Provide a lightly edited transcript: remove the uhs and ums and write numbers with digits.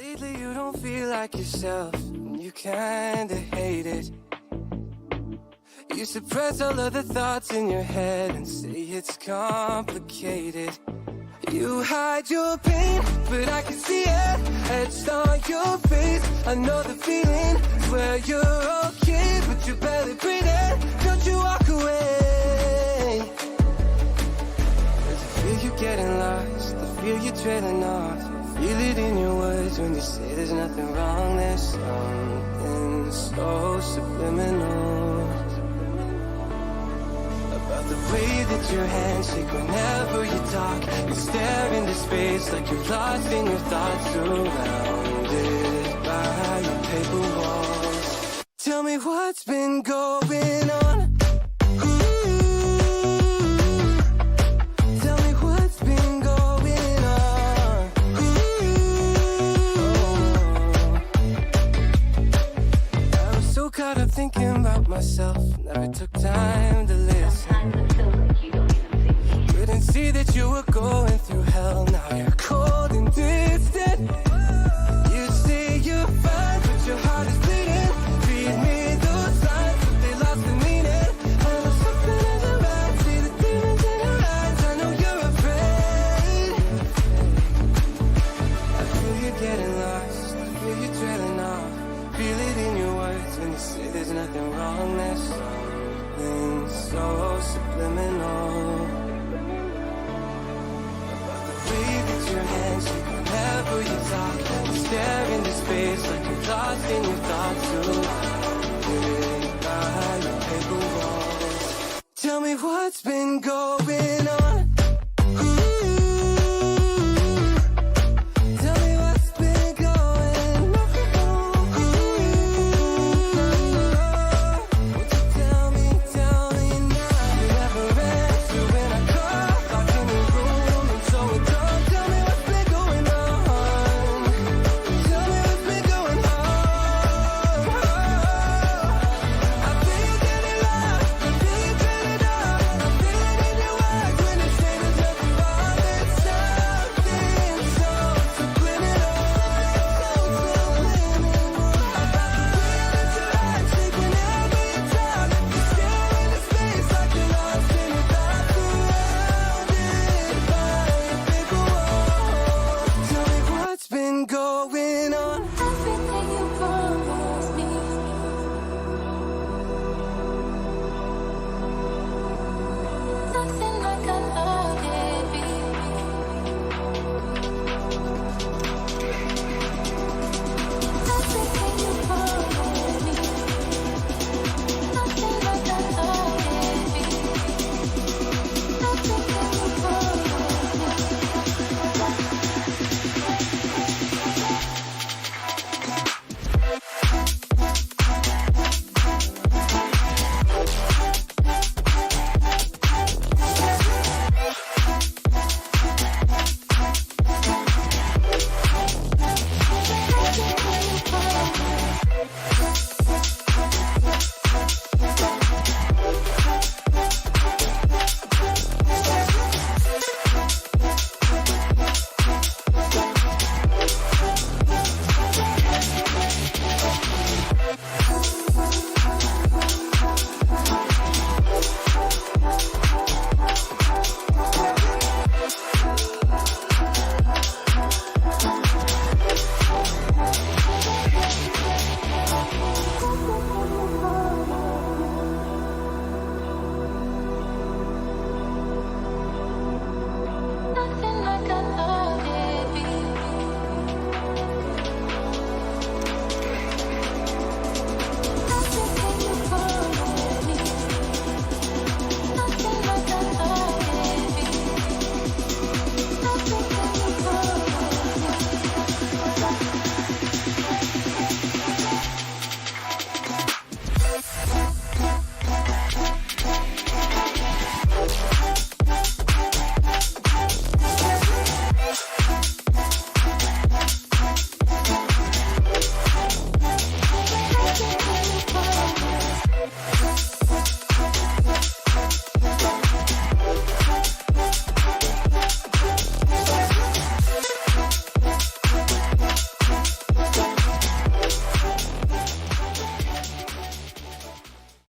Lately you don't feel like yourself, and you kinda hate it. You suppress all of the thoughts in your head and say it's complicated. You hide your pain, but I can see it etched on your face. I know the feeling where you're okay, but you're barely breathing. Don't you walk away. Cause I feel you getting lost, I feel you trailing off. Feel it in your words when you say there's nothing wrong. There's something so subliminal about the way that your hands shake whenever you talk. You stare into space like you're lost in your thoughts, surrounded by your paper walls. Tell me what's been going on. Tell me what's been going on. I was so caught up thinking about myself, never took time to listen. Couldn't see that you were going through hell. Now you're cold and distant. You say you're fine, but your heart is bleeding. Read me those signs, but they lost the meaning. I know something isn't right. See the demons in your eyes. I know you're afraid. I feel you getting lost, I feel you trailing off. Feel it in your words when you say there's nothing wrong. There's something so subliminal about the way that your hands shake whenever you talk. You stare into space like you're lost in your thoughts, surrounded by your paper walls. Tell me what's been going on. Tell me what's been going on. Won't you tell me now? You never answer when I call, locked in your room and so alone. Tell me what's been going on. Tell me what's been going on. I feel you getting lost, I feel you trailing off. I feel it in your eyes when you say there's nothing wrong. There's something so subliminal about the way that your eyes shake whenever you talk. You stare into space like you're lost in your thoughts, surrounded by your paper walls. Tell me what's been going